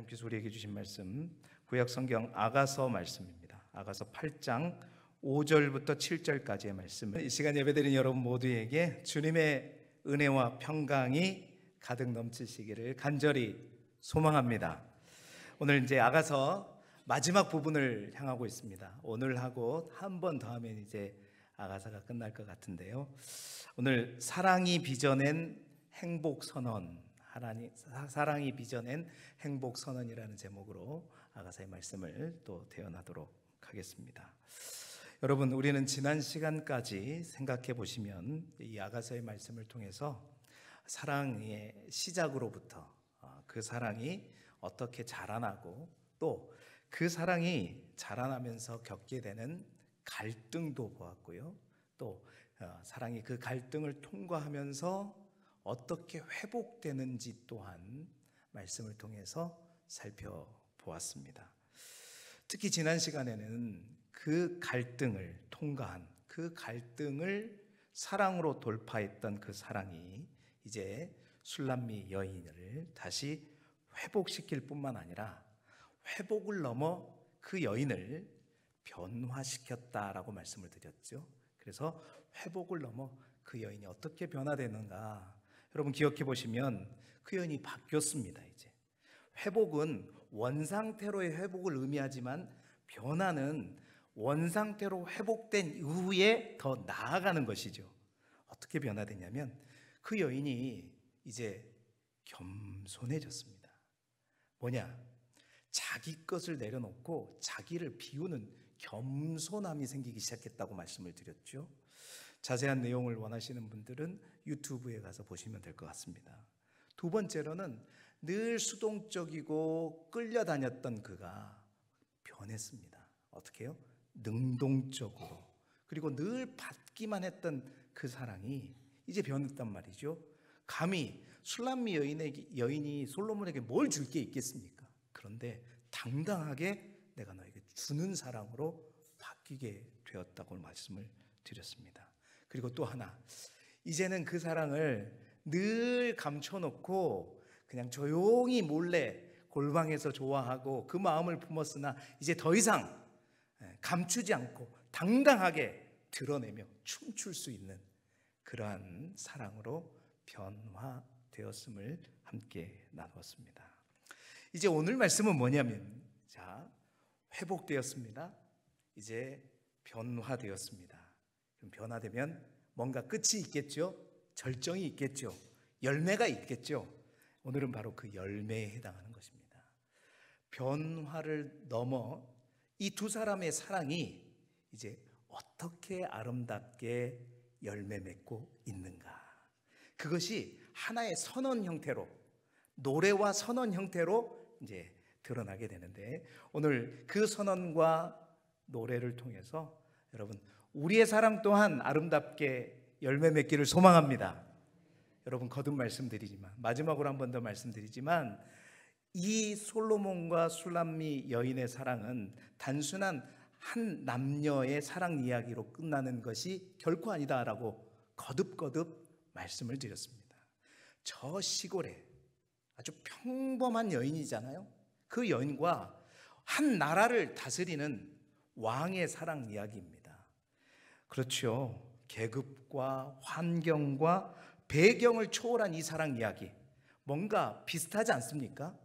하나님께서 우리에게 주신 말씀, 구약 성경 아가서 말씀입니다. 아가서 8장 5절부터 7절까지의 말씀을 이 시간 예배드린 여러분 모두에게 주님의 은혜와 평강이 가득 넘치시기를 간절히 소망합니다. 오늘 이제 아가서 마지막 부분을 향하고 있습니다. 오늘 하고 한 번 더 하면 이제 아가서가 끝날 것 같은데요. 오늘 사랑이 빚어낸 행복 선언, 사랑이 빚어낸 행복 선언이라는 제목으로 아가서의 말씀을 또 대언하도록 하겠습니다. 여러분, 우리는 지난 시간까지 생각해 보시면 이 아가서의 말씀을 통해서 사랑의 시작으로부터 그 사랑이 어떻게 자라나고 또 그 사랑이 자라나면서 겪게 되는 갈등도 보았고요. 또 사랑이 그 갈등을 통과하면서 어떻게 회복되는지 또한 말씀을 통해서 살펴보았습니다. 특히 지난 시간에는 그 갈등을 통과한, 그 갈등을 사랑으로 돌파했던 그 사랑이 이제 술람미 여인을 다시 회복시킬 뿐만 아니라 회복을 넘어 그 여인을 변화시켰다라고 말씀을 드렸죠. 그래서 회복을 넘어 그 여인이 어떻게 변화되는가, 여러분 기억해 보시면 그 여인이 바뀌었습니다. 이제 회복은 원상태로의 회복을 의미하지만 변화는 원상태로 회복된 이후에 더 나아가는 것이죠. 어떻게 변화되냐면 그 여인이 이제 겸손해졌습니다. 뭐냐? 자기 것을 내려놓고 자기를 비우는 겸손함이 생기기 시작했다고 말씀을 드렸죠. 자세한 내용을 원하시는 분들은 유튜브에 가서 보시면 될 것 같습니다. 두 번째로는 늘 수동적이고 끌려다녔던 그가 변했습니다. 어떻게 해요? 능동적으로. 그리고 늘 받기만 했던 그 사랑이 이제 변했단 말이죠. 감히 술람미 여인이 솔로몬에게 뭘 줄 게 있겠습니까? 그런데 당당하게 내가 너에게 주는 사랑으로 바뀌게 되었다고 말씀을 드렸습니다. 그리고 또 하나, 이제는 그 사랑을 늘 감춰놓고 그냥 조용히 몰래 골방에서 좋아하고 그 마음을 품었으나 이제 더 이상 감추지 않고 당당하게 드러내며 춤출 수 있는 그러한 사랑으로 변화되었음을 함께 나누었습니다. 이제 오늘 말씀은 뭐냐면, 자, 회복되었습니다. 이제 변화되었습니다. 그럼 변화되면 뭔가 끝이 있겠죠? 절정이 있겠죠? 열매가 있겠죠? 오늘은 바로 그 열매에 해당하는 것입니다. 변화를 넘어 이 두 사람의 사랑이 이제 어떻게 아름답게 열매 맺고 있는가, 그것이 하나의 선언 형태로, 노래와 선언 형태로 이제 드러나게 되는데, 오늘 그 선언과 노래를 통해서 여러분, 우리의 사랑 또한 아름답게 열매 맺기를 소망합니다. 여러분, 거듭 말씀드리지만, 마지막으로 한 번 더 말씀드리지만, 이 솔로몬과 술람미 여인의 사랑은 단순한 한 남녀의 사랑 이야기로 끝나는 것이 결코 아니다라고 거듭 말씀을 드렸습니다. 저 시골에 아주 평범한 여인이잖아요. 그 여인과 한 나라를 다스리는 왕의 사랑 이야기입니다. 그렇죠. 계급과 환경과 배경을 초월한 이 사랑 이야기, 뭔가 비슷하지 않습니까?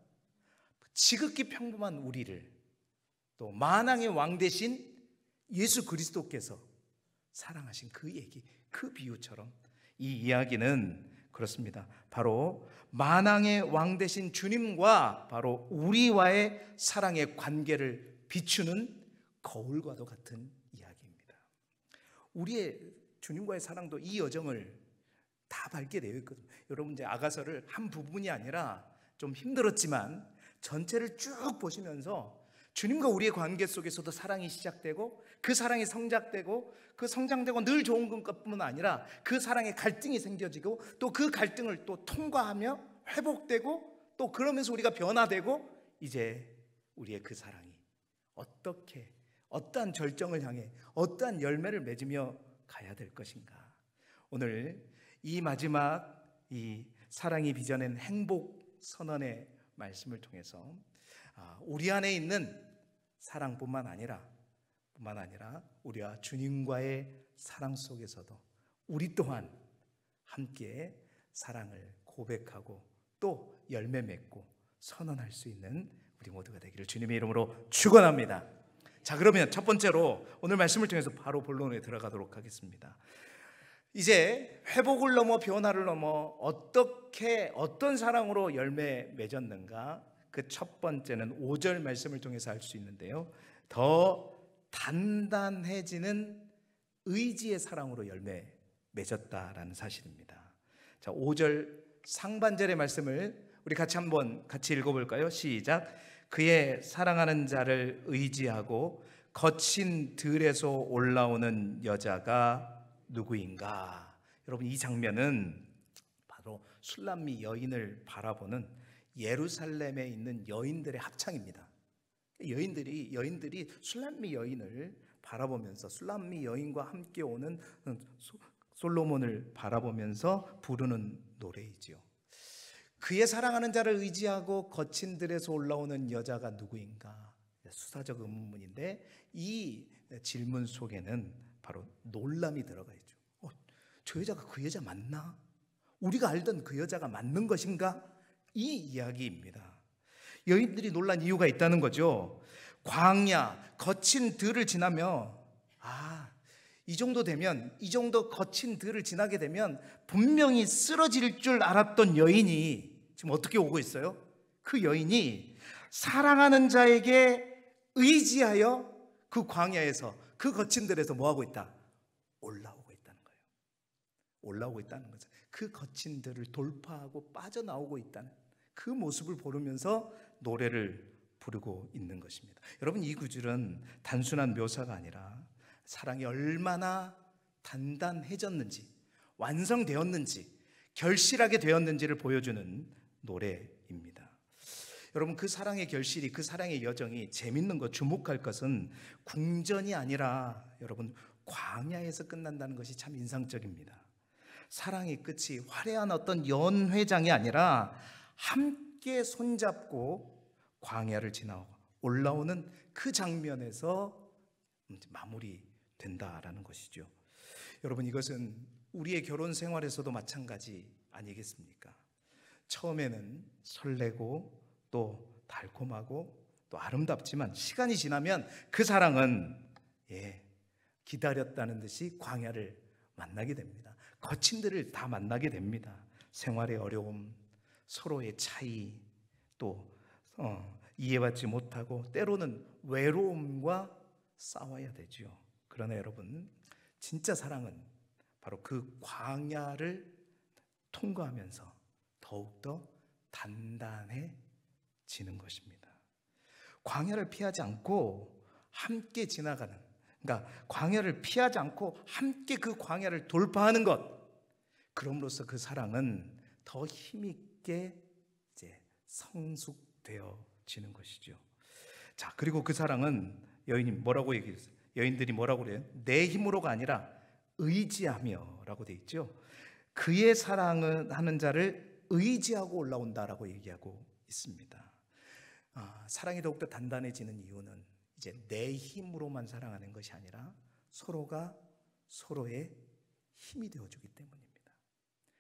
지극히 평범한 우리를 또 만왕의 왕 대신 예수 그리스도께서 사랑하신 그 얘기, 그 비유처럼 이 이야기는 그렇습니다. 바로 만왕의 왕 되신 주님과 바로 우리와의 사랑의 관계를 비추는 거울과도 같은 이야기입니다. 우리의 주님과의 사랑도 이 여정을 다 밟게 되어 있거든요. 여러분, 이제 아가서를 한 부분이 아니라 좀 힘들었지만 전체를 쭉 보시면서 주님과 우리의 관계 속에서도 사랑이 시작되고 그 사랑이 성장되고 그 성장되고 늘 좋은 것뿐만 아니라 그 사랑에 갈등이 생겨지고 또 그 갈등을 또 통과하며 회복되고 또 그러면서 우리가 변화되고 이제 우리의 그 사랑이 어떻게 어떠한 절정을 향해 어떠한 열매를 맺으며 가야 될 것인가. 오늘 이 마지막 이 사랑이 빚어낸 행복 선언의 말씀을 통해서 우리 안에 있는 사랑뿐만 아니라 우리와 주님과의 사랑 속에서도 우리 또한 함께 사랑을 고백하고 또 열매 맺고 선언할 수 있는 우리 모두가 되기를 주님의 이름으로 축원합니다. 자, 그러면 첫 번째로 오늘 말씀을 통해서 바로 본론에 들어가도록 하겠습니다. 이제 회복을 넘어 변화를 넘어 어떤 사랑으로 열매 맺었는가, 그 첫 번째는 5절 말씀을 통해서 알 수 있는데요, 더 단단해지는 의지의 사랑으로 열매 맺었다라는 사실입니다. 자, 5절 상반절의 말씀을 우리 같이 읽어볼까요? 시작. 그의 사랑하는 자를 의지하고 거친 들에서 올라오는 여자가 누구인가? 여러분, 이 장면은 바로 술람미 여인을 바라보는 예루살렘에 있는 여인들의 합창입니다. 여인들이 술람미 여인을 바라보면서, 술람미 여인과 함께 오는 솔로몬을 바라보면서 부르는 노래이지요. 그의 사랑하는 자를 의지하고 거친 들에서 올라오는 여자가 누구인가? 수사적 의문문인데 이 질문 속에는 바로 놀람이 들어가 있죠. 저 여자가 그 여자 맞나? 우리가 알던 그 여자가 맞는 것인가? 이 이야기입니다. 여인들이 놀란 이유가 있다는 거죠. 광야, 거친 들을 지나며 이 정도 거친 들을 지나게 되면 분명히 쓰러질 줄 알았던 여인이 지금 어떻게 오고 있어요? 그 여인이 사랑하는 자에게 의지하여 그 광야에서, 그 거친 들에서 뭐하고 있다? 올라오고 있다는 거예요. 올라오고 있다는 거죠. 그 거친 들을 돌파하고 빠져나오고 있다는 그 모습을 보면서 노래를 부르고 있는 것입니다. 여러분, 이 구절은 단순한 묘사가 아니라 사랑이 얼마나 단단해졌는지, 완성되었는지, 결실하게 되었는지를 보여주는 노래입니다. 여러분, 그 사랑의 결실이, 그 사랑의 여정이 재밌는 것, 주목할 것은 궁전이 아니라 여러분 광야에서 끝난다는 것이 참 인상적입니다. 사랑의 끝이 화려한 어떤 연회장이 아니라 함께 손잡고 광야를 지나 올라오는 그 장면에서 마무리된다라는 것이죠. 여러분, 이것은 우리의 결혼 생활에서도 마찬가지 아니겠습니까? 처음에는 설레고 또 달콤하고 또 아름답지만 시간이 지나면 그 사랑은 기다렸다는 듯이 광야를 만나게 됩니다. 거친 들을 다 만나게 됩니다. 생활의 어려움, 서로의 차이, 또 이해받지 못하고 때로는 외로움과 싸워야 되죠. 그러나 여러분, 진짜 사랑은 바로 그 광야를 통과하면서 더욱더 단단해지는 것입니다. 광야를 피하지 않고 함께 지나가는, 그러니까 광야를 피하지 않고 함께 그 광야를 돌파하는 것, 그럼으로써 그 사랑은 더 힘있게 이제 성숙되어지는 것이죠. 자, 그리고 그 사랑은 여인들이 뭐라고 그래요? 내 힘으로가 아니라 의지하며라고 돼 있죠. 그의 사랑을 하는 자를 의지하고 올라온다라고 얘기하고 있습니다. 사랑이 더욱더 단단해지는 이유는 이제 내 힘으로만 사랑하는 것이 아니라 서로가 서로의 힘이 되어주기 때문입니다.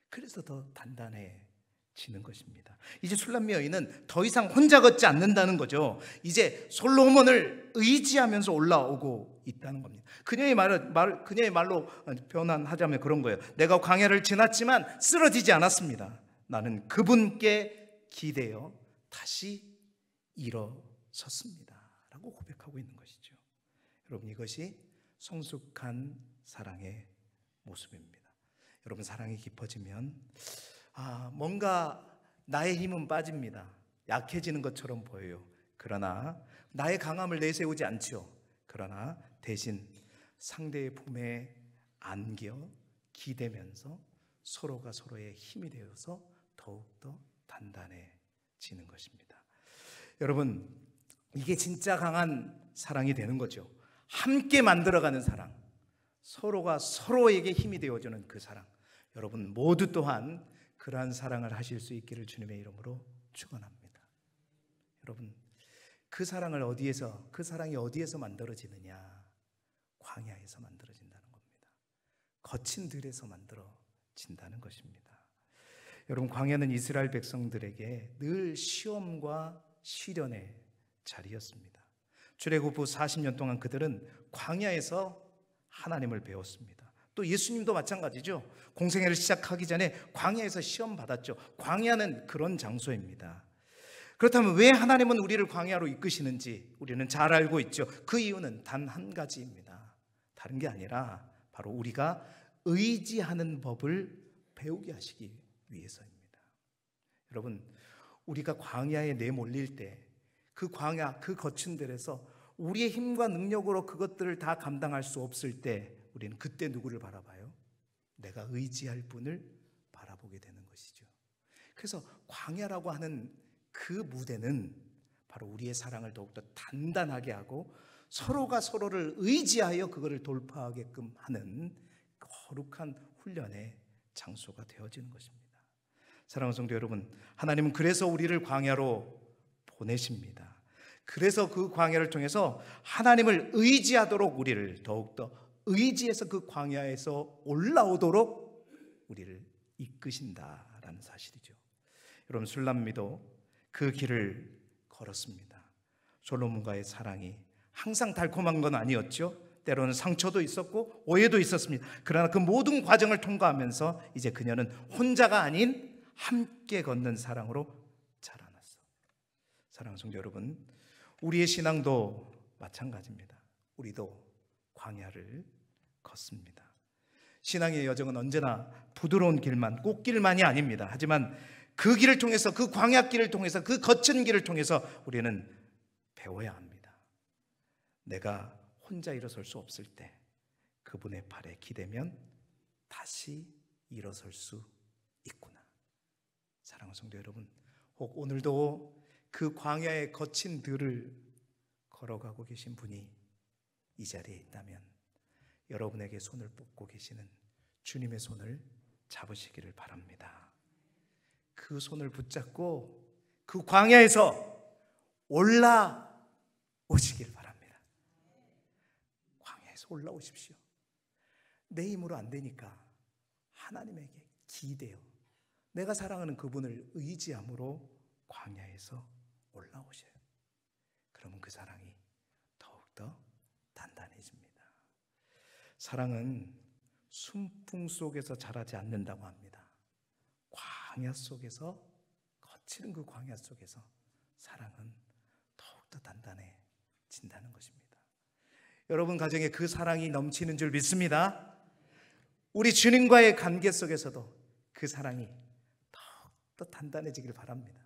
그래서 더 단단해지는 것입니다. 이제 술람미 여인은 더 이상 혼자 걷지 않는다는 거죠. 이제 솔로몬을 의지하면서 올라오고 있다는 겁니다. 그녀의 말로 변환하자면 그런 거예요. 내가 광야를 지났지만 쓰러지지 않았습니다. 나는 그분께 기대어 다시 일어섰습니다 라고 고백하고 있는 것이죠. 여러분, 이것이 성숙한 사랑의 모습입니다. 여러분, 사랑이 깊어지면 뭔가 나의 힘은 빠집니다. 약해지는 것처럼 보여요. 그러나 나의 강함을 내세우지 않죠. 그러나 대신 상대의 품에 안겨 기대면서 서로가 서로의 힘이 되어서 더욱더 단단해지는 것입니다. 여러분, 이게 진짜 강한 사랑이 되는 거죠. 함께 만들어가는 사랑, 서로가 서로에게 힘이 되어주는 그 사랑, 여러분 모두 또한 그러한 사랑을 하실 수 있기를 주님의 이름으로 축원합니다. 여러분, 그 사랑이 어디에서 만들어지느냐? 광야에서 만들어진다는 겁니다. 거친 들에서 만들어진다는 것입니다. 여러분, 광야는 이스라엘 백성들에게 늘 시험과 시련의 자리였습니다. 출애굽 후 40년 동안 그들은 광야에서 하나님을 배웠습니다. 또 예수님도 마찬가지죠. 공생애를 시작하기 전에 광야에서 시험 받았죠. 광야는 그런 장소입니다. 그렇다면 왜 하나님은 우리를 광야로 이끄시는지 우리는 잘 알고 있죠. 그 이유는 단 한 가지입니다. 다른 게 아니라 바로 우리가 의지하는 법을 배우게 하시기 위해서입니다. 여러분, 우리가 광야에 내몰릴 때 그 광야, 그 거친 들에서 우리의 힘과 능력으로 그것들을 다 감당할 수 없을 때 우리는 그때 누구를 바라봐요? 내가 의지할 분을 바라보게 되는 것이죠. 그래서 광야라고 하는 그 무대는 바로 우리의 사랑을 더욱더 단단하게 하고 서로가 서로를 의지하여 그것을 돌파하게끔 하는 거룩한 훈련의 장소가 되어지는 것입니다. 사랑하는 성도 여러분, 하나님은 그래서 우리를 광야로 보내십니다. 그래서 그 광야를 통해서 하나님을 의지하도록 우리를 더욱더 의지해서 그 광야에서 올라오도록 우리를 이끄신다라는 사실이죠. 여러분, 술람미도 그 길을 걸었습니다. 솔로몬과의 사랑이 항상 달콤한 건 아니었죠. 때로는 상처도 있었고 오해도 있었습니다. 그러나 그 모든 과정을 통과하면서 이제 그녀는 혼자가 아닌 함께 걷는 사랑으로 자라났어. 사랑하는 성도 여러분, 우리의 신앙도 마찬가지입니다. 우리도 광야를 걷습니다. 신앙의 여정은 언제나 부드러운 길만, 꽃길만이 아닙니다. 하지만 그 길을 통해서, 그 광야길을 통해서, 그 거친 길을 통해서 우리는 배워야 합니다. 내가 혼자 일어설 수 없을 때 그분의 팔에 기대면 다시 일어설 수 있구나. 사랑하는 성도 여러분, 혹 오늘도 그 광야의 거친 들을 걸어가고 계신 분이 이 자리에 있다면 여러분에게 손을 뻗고 계시는 주님의 손을 잡으시기를 바랍니다. 그 손을 붙잡고 그 광야에서 올라오시길 바랍니다. 광야에서 올라오십시오. 내 힘으로 안 되니까 하나님에게 기대어 내가 사랑하는 그분을 의지함으로 광야에서 올라오셔요. 그러면 그 사랑이 더욱더 단단해집니다. 사랑은 순풍 속에서 자라지 않는다고 합니다. 광야 속에서, 거치는 그 광야 속에서 사랑은 더욱더 단단해진다는 것입니다. 여러분 가정에 그 사랑이 넘치는 줄 믿습니다. 우리 주님과의 관계 속에서도 그 사랑이 더욱더 단단해지길 바랍니다.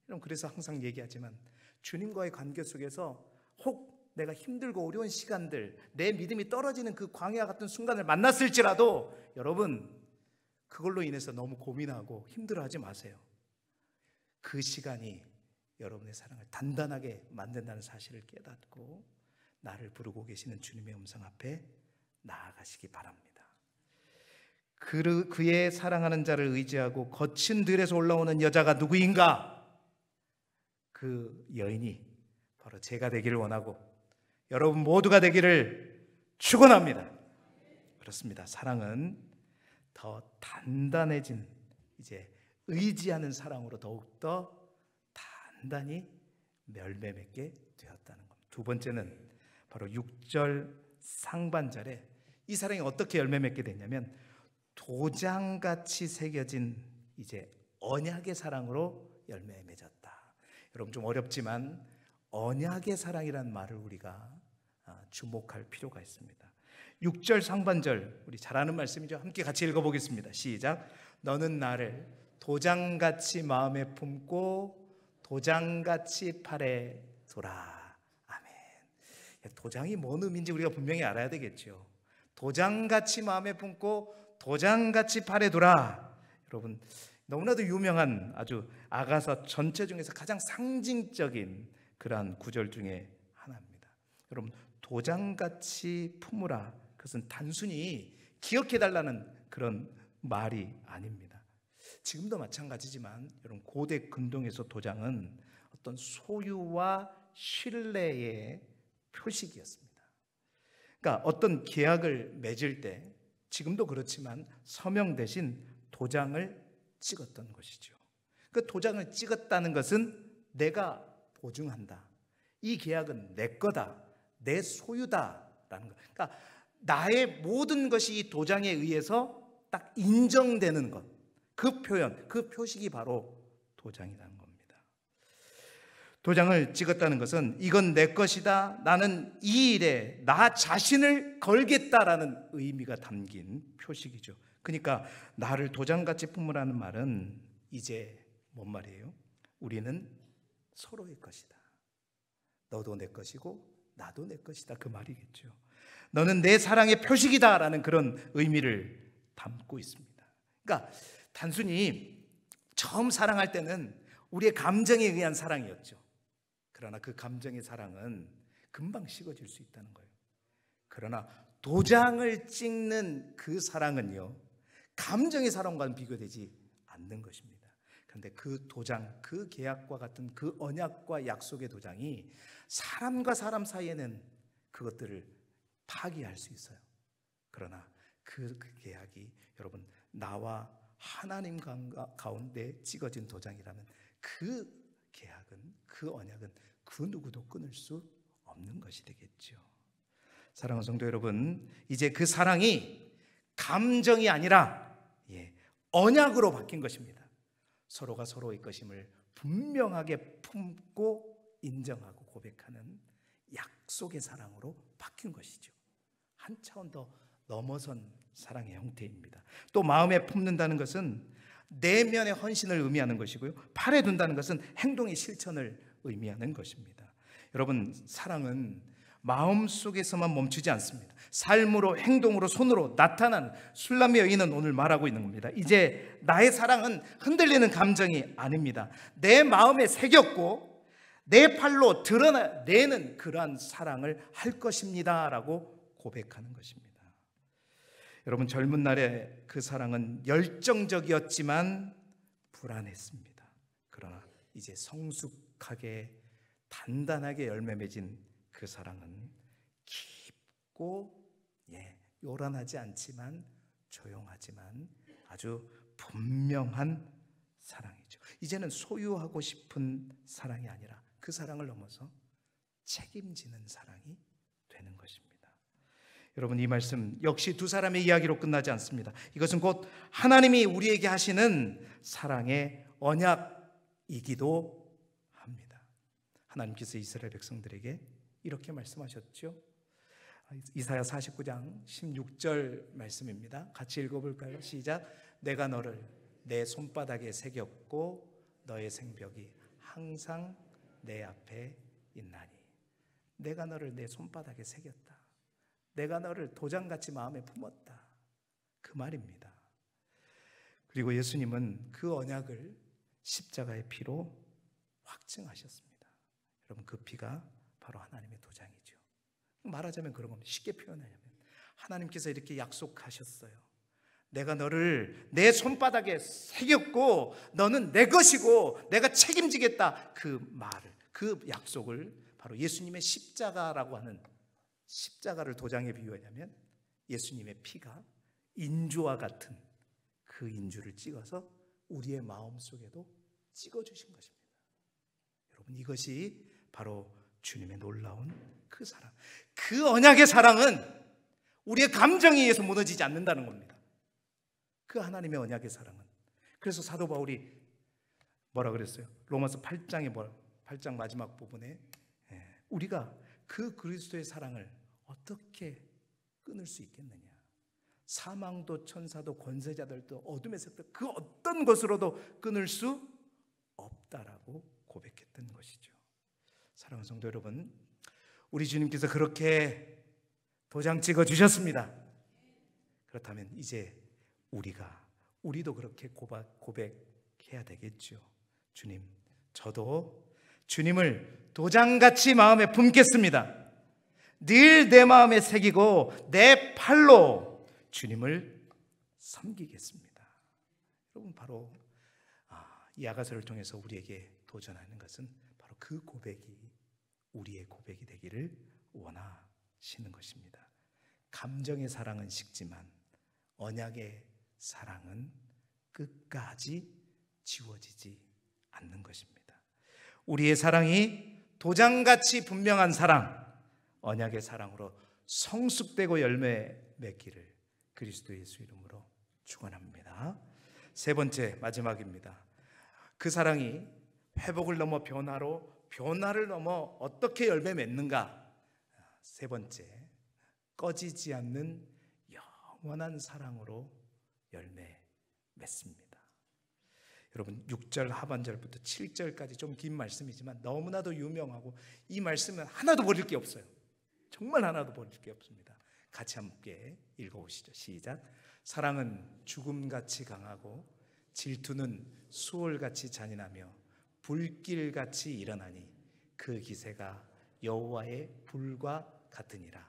여러분, 그래서 항상 얘기하지만 주님과의 관계 속에서 혹 내가 힘들고 어려운 시간들, 내 믿음이 떨어지는 그 광야 같은 순간을 만났을지라도 여러분, 그걸로 인해서 너무 고민하고 힘들어하지 마세요. 그 시간이 여러분의 사랑을 단단하게 만든다는 사실을 깨닫고 나를 부르고 계시는 주님의 음성 앞에 나아가시기 바랍니다. 그의 사랑하는 자를 의지하고 거친 들에서 올라오는 여자가 누구인가? 그 여인이 바로 제가 되기를 원하고 여러분 모두가 되기를 축원합니다. 그렇습니다. 사랑은 더 단단해진, 이제 의지하는 사랑으로 더욱더 단단히 열매 맺게 되었다는 겁니다. 두 번째는 바로 6절 상반절에 이 사랑이 어떻게 열매 맺게 됐냐면 도장같이 새겨진 이제 언약의 사랑으로 열매 맺었다. 여러분, 좀 어렵지만 언약의 사랑이라는 말을 우리가 주목할 필요가 있습니다. 6절 상반절, 우리 잘 아는 말씀이죠. 함께 같이 읽어보겠습니다. 시작. 너는 나를 도장같이 마음에 품고 도장같이 팔에 둬라. 아멘. 도장이 뭔 의미인지 우리가 분명히 알아야 되겠죠. 도장같이 마음에 품고 도장같이 팔에 둬라. 여러분, 너무나도 유명한 아주 아가서 전체 중에서 가장 상징적인 그러한 구절 중에 하나입니다. 여러분, 도장같이 품으라. 그것은 단순히 기억해달라는 그런 말이 아닙니다. 지금도 마찬가지지만 여러분, 고대 근동에서 도장은 어떤 소유와 신뢰의 표식이었습니다. 그러니까 어떤 계약을 맺을 때 지금도 그렇지만 서명 대신 도장을 찍었던 것이죠. 그 도장을 찍었다는 것은 내가 보증한다. 이 계약은 내 거다. 내 소유다라는 것. 그러니까 나의 모든 것이 이 도장에 의해서 딱 인정되는 것. 그 표현, 그 표식이 바로 도장이라는 겁니다. 도장을 찍었다는 것은 이건 내 것이다. 나는 이 일에 나 자신을 걸겠다라는 의미가 담긴 표식이죠. 그러니까 나를 도장같이 품으라는 말은 이제 뭔 말이에요? 우리는 서로의 것이다. 너도 내 것이고 나도 내 것이다. 그 말이겠죠. 너는 내 사랑의 표식이다라는 그런 의미를 담고 있습니다. 그러니까 단순히 처음 사랑할 때는 우리의 감정에 의한 사랑이었죠. 그러나 그 감정의 사랑은 금방 식어질 수 있다는 거예요. 그러나 도장을 찍는 그 사랑은요, 감정의 사랑과는 비교되지 않는 것입니다. 그런데 그 도장, 그 계약과 같은 그 언약과 약속의 도장이 사람과 사람 사이에는 그것들을 파기할 수 있어요. 그러나 그 계약이 여러분 나와 하나님 가운데 찍어진 도장이라면 그 계약은, 그 언약은 그 누구도 끊을 수 없는 것이 되겠죠. 사랑하는 성도 여러분, 이제 그 사랑이 감정이 아니라 언약으로 바뀐 것입니다. 서로가 서로의 것임을 분명하게 품고 인정하고 고백하는 약속의 사랑으로 바뀐 것이죠. 한 차원 더 넘어선 사랑의 형태입니다. 또 마음에 품는다는 것은 내면의 헌신을 의미하는 것이고요, 팔에 둔다는 것은 행동의 실천을 의미하는 것입니다. 여러분, 사랑은 마음속에서만 멈추지 않습니다. 삶으로, 행동으로, 손으로 나타난 술람의 여인은 오늘 말하고 있는 겁니다. 이제 나의 사랑은 흔들리는 감정이 아닙니다. 내 마음에 새겼고 내 팔로 드러내는 그러한 사랑을 할 것입니다 라고 고백하는 것입니다. 여러분, 젊은 날의 그 사랑은 열정적이었지만 불안했습니다. 그러나 이제 성숙하게 단단하게 열매 맺은 그 사랑은 깊고 요란하지 않지만 조용하지만 아주 분명한 사랑이죠. 이제는 소유하고 싶은 사랑이 아니라 그 사랑을 넘어서 책임지는 사랑이 되는 것입니다. 여러분, 이 말씀 역시 두 사람의 이야기로 끝나지 않습니다. 이것은 곧 하나님이 우리에게 하시는 사랑의 언약이기도 합니다. 하나님께서 이스라엘 백성들에게 이렇게 말씀하셨죠. 이사야 49장 16절 말씀입니다. 같이 읽어볼까요? 시작. 내가 너를 내 손바닥에 새겼고 너의 생벽이 항상 내 앞에 있나니. 내가 너를 내 손바닥에 새겼다. 내가 너를 도장같이 마음에 품었다. 그 말입니다. 그리고 예수님은 그 언약을 십자가의 피로 확증하셨습니다. 여러분, 그 피가 바로 하나님의 도장이죠. 말하자면 그런 겁니다. 쉽게 표현하자면 하나님께서 이렇게 약속하셨어요. 내가 너를 내 손바닥에 새겼고 너는 내 것이고 내가 책임지겠다. 그 말을, 그 약속을 바로 예수님의 십자가라고 하는, 십자가를 도장에 비유하냐면 예수님의 피가 인주와 같은 그 인주를 찍어서 우리의 마음속에도 찍어주신 것입니다. 여러분, 이것이 바로 주님의 놀라운 그 사랑, 그 언약의 사랑은 우리의 감정에 의해서 무너지지 않는다는 겁니다. 그 하나님의 언약의 사랑은. 그래서 사도 바울이 뭐라 그랬어요? 로마서 8장 마지막 부분에 우리가 그 그리스도의 사랑을 어떻게 끊을 수 있겠느냐? 사망도 천사도 권세자들도 어둠의 세력도 그 어떤 것으로도 끊을 수 없다라고 고백했던 것이죠. 사랑하는 성도 여러분, 우리 주님께서 그렇게 도장 찍어 주셨습니다. 그렇다면 이제 우리도 그렇게 고백해야 되겠죠. 주님, 저도 주님을 도장같이 마음에 품겠습니다. 늘 내 마음에 새기고 내 팔로 주님을 섬기겠습니다. 여러분, 바로 이 아가서를 통해서 우리에게 도전하는 것은 바로 그 고백이 우리의 고백이 되기를 원하시는 것입니다. 감정의 사랑은 식지만 언약의 사랑은 끝까지 지워지지 않는 것입니다. 우리의 사랑이 도장같이 분명한 사랑, 언약의 사랑으로 성숙되고 열매 맺기를 그리스도 예수 이름으로 축원합니다. 세 번째, 마지막입니다. 그 사랑이 회복을 넘어 변화로, 변화를 넘어 어떻게 열매 맺는가? 세 번째, 꺼지지 않는 영원한 사랑으로 열매 맺습니다. 여러분 6절 하반절부터 7절까지 좀 긴 말씀이지만 너무나도 유명하고 이 말씀은 하나도 버릴 게 없어요. 정말 하나도 버릴 게 없습니다. 같이 함께 읽어보시죠. 시작. 사랑은 죽음같이 강하고 질투는 수월같이 잔인하며 불길같이 일어나니 그 기세가 여호와의 불과 같으니라.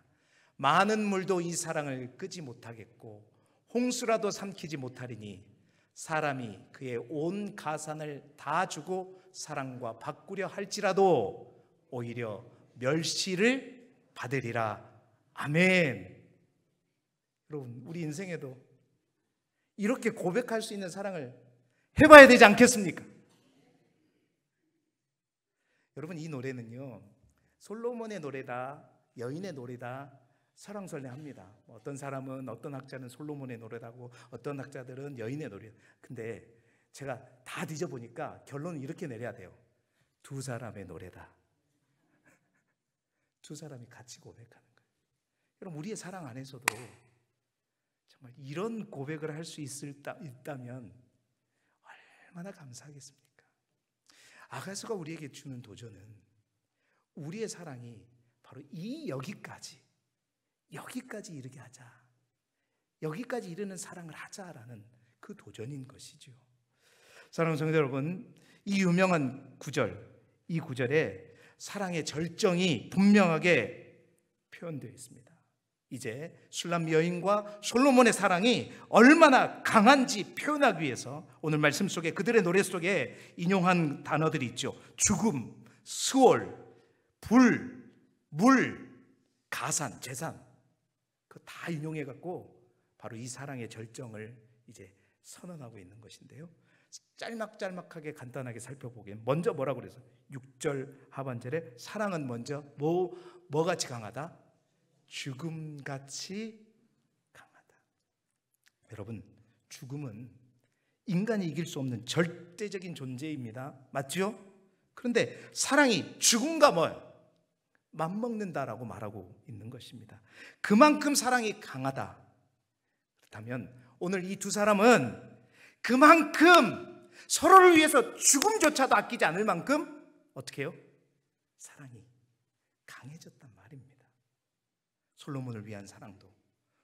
많은 물도 이 사랑을 끄지 못하겠고 홍수라도 삼키지 못하리니 사람이 그의 온 가산을 다 주고 사랑과 바꾸려 할지라도 오히려 멸시를 받으리라. 아멘. 여러분 우리 인생에도 이렇게 고백할 수 있는 사랑을 해봐야 되지 않겠습니까? 여러분 이 노래는요 솔로몬의 노래다, 여인의 노래다, 설왕설래합니다. 어떤 사람은, 어떤 학자는 솔로몬의 노래라고, 어떤 학자들은 여인의 노래. 근데 제가 다 뒤져보니까 결론은 이렇게 내려야 돼요. 두 사람의 노래다. 두 사람이 같이 고백하는 거예요. 여러분 우리의 사랑 안에서도 정말 이런 고백을 할 수 있다면 얼마나 감사하겠습니까? 아가서가 우리에게 주는 도전은 우리의 사랑이 바로 여기까지 이르게 하자, 여기까지 이르는 사랑을 하자라는 그 도전인 것이죠. 사랑하는 성도 여러분, 이 유명한 구절, 이 구절에 사랑의 절정이 분명하게 표현되어 있습니다. 이제 술람 여인과 솔로몬의 사랑이 얼마나 강한지 표현하기 위해서 오늘 말씀 속에, 그들의 노래 속에 인용한 단어들이 있죠. 죽음, 수월, 불, 물, 가산, 재산, 그 다 인용해 갖고 바로 이 사랑의 절정을 이제 선언하고 있는 것인데요. 짤막짤막하게 간단하게 살펴보기엔 먼저 뭐라고 그래서 6절 하반절에 사랑은 먼저 뭐같이 강하다? 죽음같이 강하다. 여러분 죽음은 인간이 이길 수 없는 절대적인 존재입니다. 맞죠? 그런데 사랑이 죽음과 뭐예요? 맞먹는다라고 말하고 있는 것입니다. 그만큼 사랑이 강하다. 그렇다면 오늘 이 두 사람은 그만큼 서로를 위해서 죽음조차도 아끼지 않을 만큼 어떻게 해요? 사랑이 강해졌단 말입니다. 솔로몬을 위한 사랑도,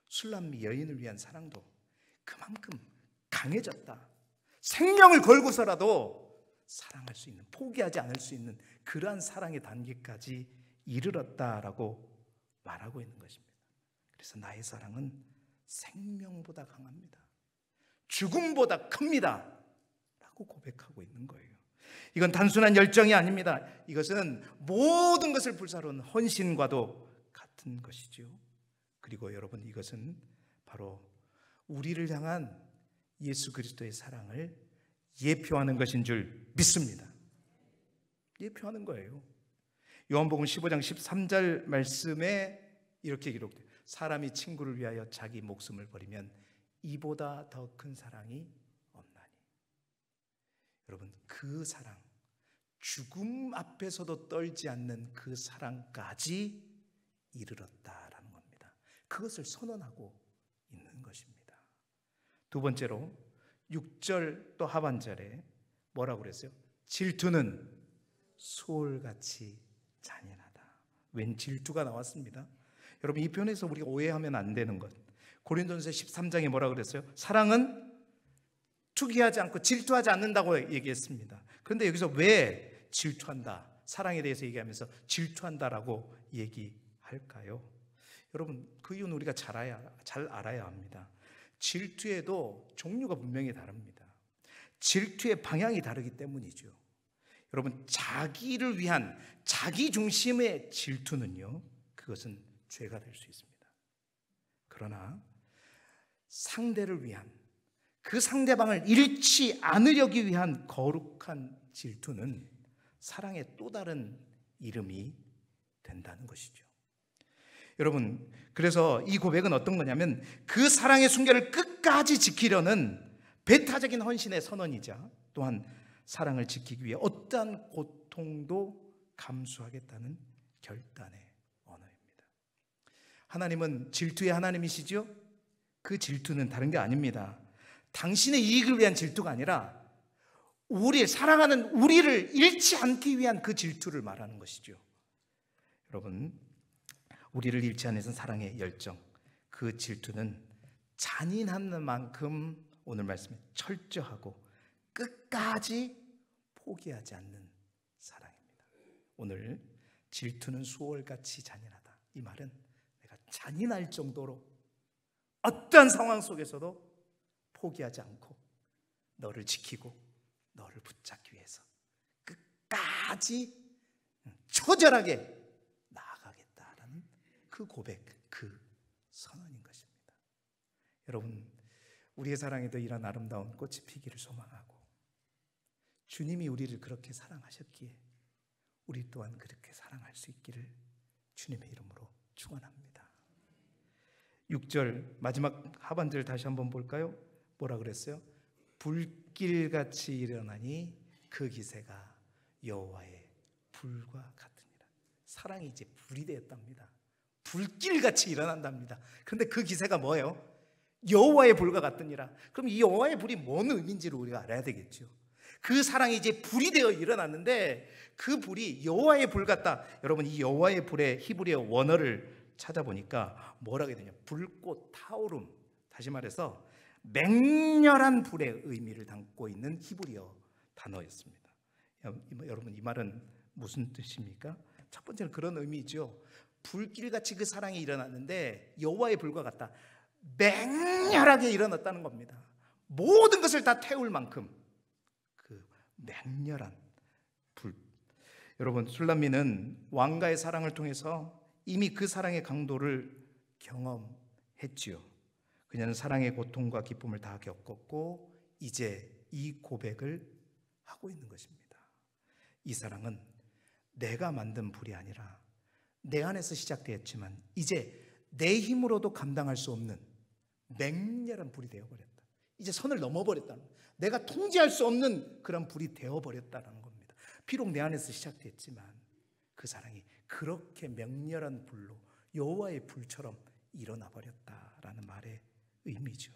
술람 여인을 위한 사랑도 그만큼 강해졌다. 생명을 걸고서라도 사랑할 수 있는, 포기하지 않을 수 있는 그러한 사랑의 단계까지 이르렀다라고 말하고 있는 것입니다. 그래서 나의 사랑은 생명보다 강합니다. 죽음보다 큽니다. 라고 고백하고 있는 거예요. 이건 단순한 열정이 아닙니다. 이것은 모든 것을 불사르는 헌신과도 같은 것이죠. 그리고 여러분 이것은 바로 우리를 향한 예수 그리스도의 사랑을 예표하는 것인 줄 믿습니다. 예표하는 거예요. 요한복음 15장 13절 말씀에 이렇게 기록돼요. 사람이 친구를 위하여 자기 목숨을 버리면 이보다 더 큰 사랑이 없나니. 여러분 그 사랑, 죽음 앞에서도 떨지 않는 그 사랑까지 이르렀다라는 겁니다. 그것을 선언하고 있는 것입니다. 두 번째로 6절 또 하반절에 뭐라고 그랬어요? 질투는 소울같이 잔인하다. 웬 질투가 나왔습니다. 여러분 이 표현에서 우리가 오해하면 안 되는 것, 고린도전서 13장에 뭐라고 그랬어요? 사랑은 투기하지 않고 질투하지 않는다고 얘기했습니다. 그런데 여기서 왜 질투한다, 사랑에 대해서 얘기하면서 질투한다라고 얘기할까요? 여러분 그 이유는 우리가 잘 알아야 합니다. 질투에도 종류가 분명히 다릅니다. 질투의 방향이 다르기 때문이죠. 여러분, 자기를 위한 자기 중심의 질투는요, 그것은 죄가 될 수 있습니다. 그러나 상대를 위한, 그 상대방을 잃지 않으려기 위한 거룩한 질투는 사랑의 또 다른 이름이 된다는 것이죠. 여러분, 그래서 이 고백은 어떤 거냐면 그 사랑의 순결을 끝까지 지키려는 배타적인 헌신의 선언이자 또한 사랑을 지키기 위해 어떠한 고통도 감수하겠다는 결단의 언어입니다. 하나님은 질투의 하나님이시죠? 그 질투는 다른 게 아닙니다. 당신의 이익을 위한 질투가 아니라 사랑하는 우리를 잃지 않기 위한 그 질투를 말하는 것이죠. 여러분, 우리를 잃지 않는 사랑의 열정, 그 질투는 잔인한 만큼 오늘 말씀에 철저하고 끝까지 포기하지 않는 사랑입니다. 오늘 질투는 수월같이 잔인하다, 이 말은 내가 잔인할 정도로 어떠한 상황 속에서도 포기하지 않고 너를 지키고 너를 붙잡기 위해서 끝까지 처절하게 나아가겠다라는 그 고백, 그 선언인 것입니다. 여러분, 우리의 사랑에도 이런 아름다운 꽃이 피기를 소망하고 주님이 우리를 그렇게 사랑하셨기에 우리 또한 그렇게 사랑할 수 있기를 주님의 이름으로 축원합니다. 6절 마지막 하반절 다시 한번 볼까요? 뭐라 그랬어요? 불길같이 일어나니 그 기세가 여호와의 불과 같으니라. 사랑이 이제 불이 되었답니다. 불길같이 일어난답니다. 그런데 그 기세가 뭐예요? 여호와의 불과 같으니라. 그럼 이 여호와의 불이 뭔 의미인지를 우리가 알아야 되겠죠. 그 사랑이 이제 불이 되어 일어났는데 그 불이 여호와의 불 같다. 여러분, 이 여호와의 불의 히브리어 원어를 찾아보니까 뭐라고 해야 되냐? 불꽃 타오름, 다시 말해서 맹렬한 불의 의미를 담고 있는 히브리어 단어였습니다. 여러분, 이 말은 무슨 뜻입니까? 첫 번째는 그런 의미죠. 불길같이 그 사랑이 일어났는데 여호와의 불과 같다. 맹렬하게 일어났다는 겁니다. 모든 것을 다 태울 만큼 그 맹렬한 불. 여러분, 술람미는 왕가의 사랑을 통해서 이미 그 사랑의 강도를 경험했지요. 그녀는 사랑의 고통과 기쁨을 다 겪었고 이제 이 고백을 하고 있는 것입니다. 이 사랑은 내가 만든 불이 아니라 내 안에서 시작되었지만 이제 내 힘으로도 감당할 수 없는 맹렬한 불이 되어버렸다. 이제 선을 넘어버렸다는 거예요. 내가 통제할 수 없는 그런 불이 되어버렸다는 겁니다. 비록 내 안에서 시작됐지만 그 사랑이 그렇게 맹렬한 불로 여호와의 불처럼 일어나 버렸다라는 말의 의미죠.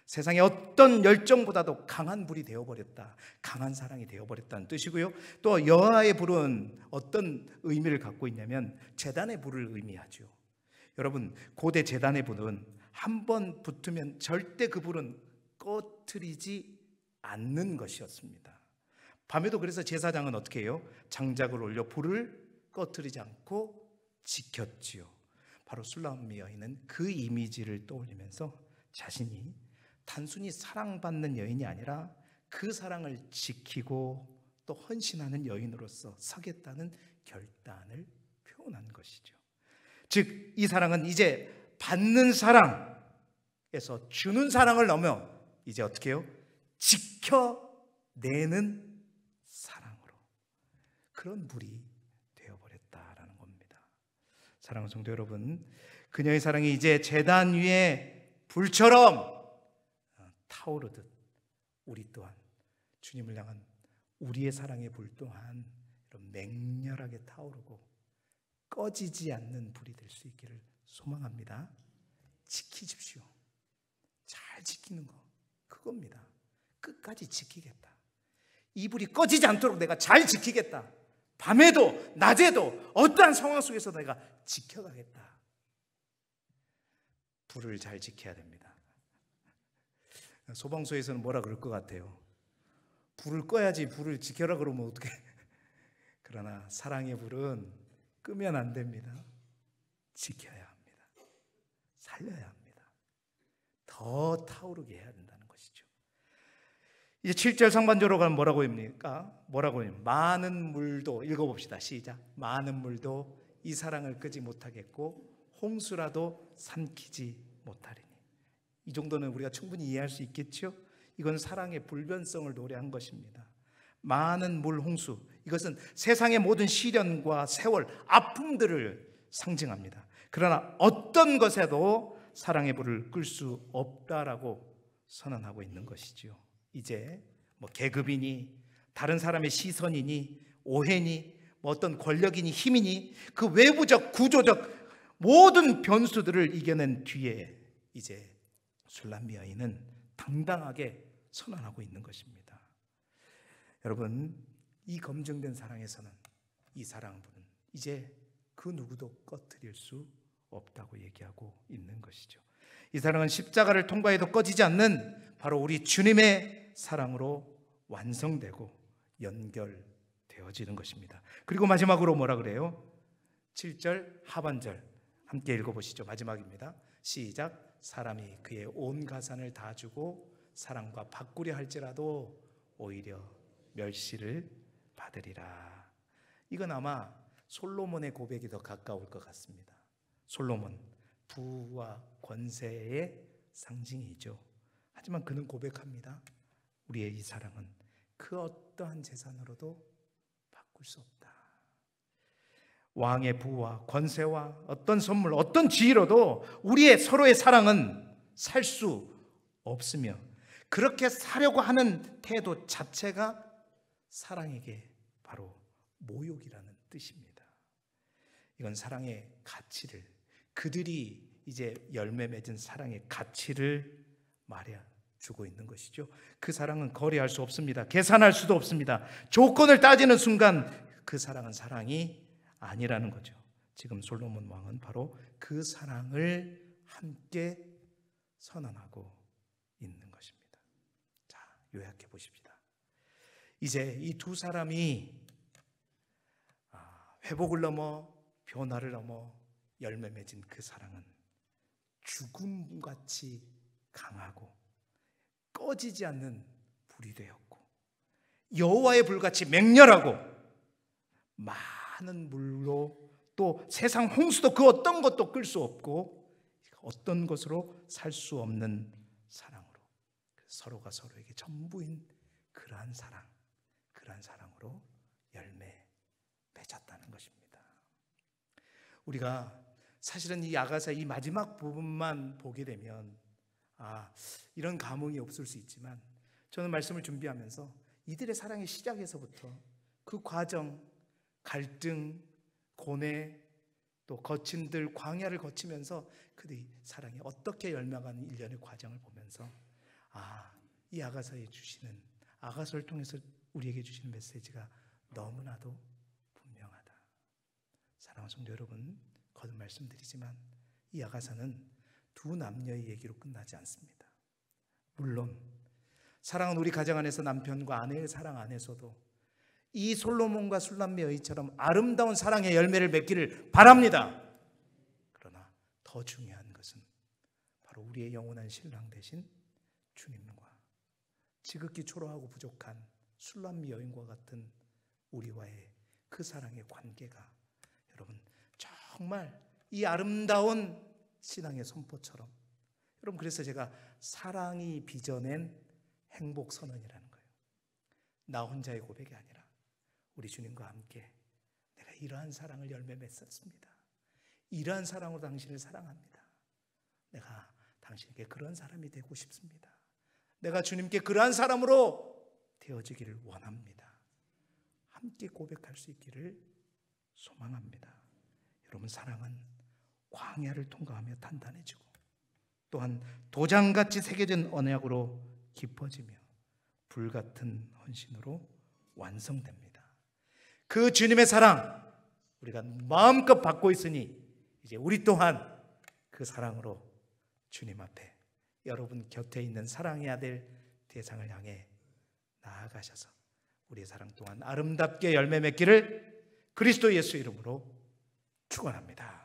세상의 어떤 열정보다도 강한 불이 되어버렸다, 강한 사랑이 되어버렸다는 뜻이고요. 또 여호와의 불은 어떤 의미를 갖고 있냐면 제단의 불을 의미하죠. 여러분, 고대 제단의 불은 한 번 붙으면 절대 그 불은 꺼트리지 않는 것이었습니다. 밤에도 그래서 제사장은 어떻게 해요? 장작을 올려 불을 꺼트리지 않고 지켰지요. 바로 술람미 여인은 그 이미지를 떠올리면서 자신이 단순히 사랑받는 여인이 아니라 그 사랑을 지키고 또 헌신하는 여인으로서 서겠다는 결단을 표현한 것이죠. 즉, 이 사랑은 이제 받는 사랑에서 주는 사랑을 넘어 이제 어떻게 해요? 지켜내는 사랑으로, 그런 불이 되어버렸다라는 겁니다. 사랑하는 성도 여러분, 그녀의 사랑이 이제 제단 위에 불처럼 타오르듯 우리 또한 주님을 향한 우리의 사랑의 불 또한 이런 맹렬하게 타오르고 꺼지지 않는 불이 될 수 있기를 소망합니다. 지키십시오. 잘 지키는 거, 그겁니다. 끝까지 지키겠다. 이 불이 꺼지지 않도록 내가 잘 지키겠다. 밤에도 낮에도 어떠한 상황 속에서 내가 지켜가겠다. 불을 잘 지켜야 됩니다. 소방서에서는 뭐라 그럴 것 같아요? 불을 꺼야지 불을 지켜라 그러면 어떡해? 그러나 사랑의 불은 끄면 안 됩니다. 지켜야 합니다. 살려야 합니다. 더 타오르게 해야 된다는 것이죠. 이제 7절 상반절로 가면 뭐라고 합니까? 뭐라고 해요? 많은 물도, 읽어봅시다. 시작. 많은 물도 이 사랑을 끄지 못하겠고 홍수라도 삼키지 못하리니. 이 정도는 우리가 충분히 이해할 수 있겠죠? 이건 사랑의 불변성을 노래한 것입니다. 많은 물 홍수, 이것은 세상의 모든 시련과 세월, 아픔들을 상징합니다. 그러나 어떤 것에도 사랑의 불을 끌 수 없다라고 선언하고 있는 것이죠. 이제 뭐 계급이니 다른 사람의 시선이니 오해니 뭐 어떤 권력이니 힘이니 그 외부적 구조적 모든 변수들을 이겨낸 뒤에 이제 술람미 여인은 당당하게 선언하고 있는 것입니다. 여러분, 이 검증된 사랑에서는 이 사랑분은 이제 그 누구도 꺼트릴 수 없다고 얘기하고 있는 것이죠. 이 사랑은 십자가를 통과해도 꺼지지 않는 바로 우리 주님의 사랑으로 완성되고 연결되어지는 것입니다. 그리고 마지막으로 뭐라 그래요? 7절 하반절 함께 읽어보시죠. 마지막입니다. 시작. 사람이 그의 온 가산을 다 주고 사랑과 바꾸려 할지라도 오히려 멸시를 받으리라. 이건 아마 솔로몬의 고백이 더 가까울 것 같습니다. 솔로몬, 부와 권세의 상징이죠. 하지만 그는 고백합니다. 우리의 이 사랑은 그 어떠한 재산으로도 바꿀 수 없다. 왕의 부와 권세와 어떤 선물, 어떤 지위로도 우리의 서로의 사랑은 살 수 없으며 그렇게 사려고 하는 태도 자체가 사랑에게 바로 모욕이라는 뜻입니다. 이건 사랑의 가치를, 그들이 이제 열매 맺은 사랑의 가치를 말해주고 있는 것이죠. 그 사랑은 거래할 수 없습니다. 계산할 수도 없습니다. 조건을 따지는 순간 그 사랑은 사랑이 아니라는 거죠. 지금 솔로몬 왕은 바로 그 사랑을 함께 선언하고 있는 것입니다. 자, 요약해 보십시다. 이제 이 두 사람이 회복을 넘어 변화를 넘어 열매 맺은 그 사랑은 죽음같이 강하고 꺼지지 않는 불이 되었고 여호와의 불같이 맹렬하고 많은 물로 또 세상 홍수도 그 어떤 것도 끌 수 없고 어떤 것으로 살 수 없는 사랑으로 서로가 서로에게 전부인 그러한 사랑으로 열매 맺었다는 것입니다. 우리가 사실은 이 아가사 이 마지막 부분만 보게 되면 이런 감흥이 없을 수 있지만 저는 말씀을 준비하면서 이들의 사랑의 시작에서부터 그 과정, 갈등, 고뇌, 또 거친들 광야를 거치면서 그들이 사랑이 어떻게 열매가는 일련의 과정을 보면서 이 아가서에 주시는, 아가서를 통해서 우리에게 주시는 메시지가 너무나도 분명하다. 사랑하는 성도 여러분, 거듭 말씀드리지만 이 아가서는 두 남녀의 얘기로 끝나지 않습니다. 물론 사랑은 우리 가정 안에서 남편과 아내의 사랑 안에서도 이 솔로몬과 술람미 여인처럼 아름다운 사랑의 열매를 맺기를 바랍니다. 그러나 더 중요한 것은 바로 우리의 영원한 신랑 되신 주님과 지극히 초라하고 부족한 술람미 여인과 같은 우리와의 그 사랑의 관계가 여러분 정말 이 아름다운 신앙의 선포처럼, 여러분 그래서 제가 사랑이 빚어낸 행복 선언이라는 거예요. 나 혼자의 고백이 아니라 우리 주님과 함께 내가 이러한 사랑을 열매 맺었습니다. 이러한 사랑으로 당신을 사랑합니다. 내가 당신에게 그런 사람이 되고 싶습니다. 내가 주님께 그러한 사람으로 되어지기를 원합니다. 함께 고백할 수 있기를 소망합니다. 여러분, 사랑은 광야를 통과하며 단단해지고 또한 도장같이 새겨진 언약으로 깊어지며 불같은 헌신으로 완성됩니다. 그 주님의 사랑 우리가 마음껏 받고 있으니 이제 우리 또한 그 사랑으로 주님 앞에 여러분 곁에 있는 사랑해야 될 대상을 향해 나아가셔서 우리의 사랑 또한 아름답게 열매 맺기를 그리스도 예수 이름으로 축원합니다.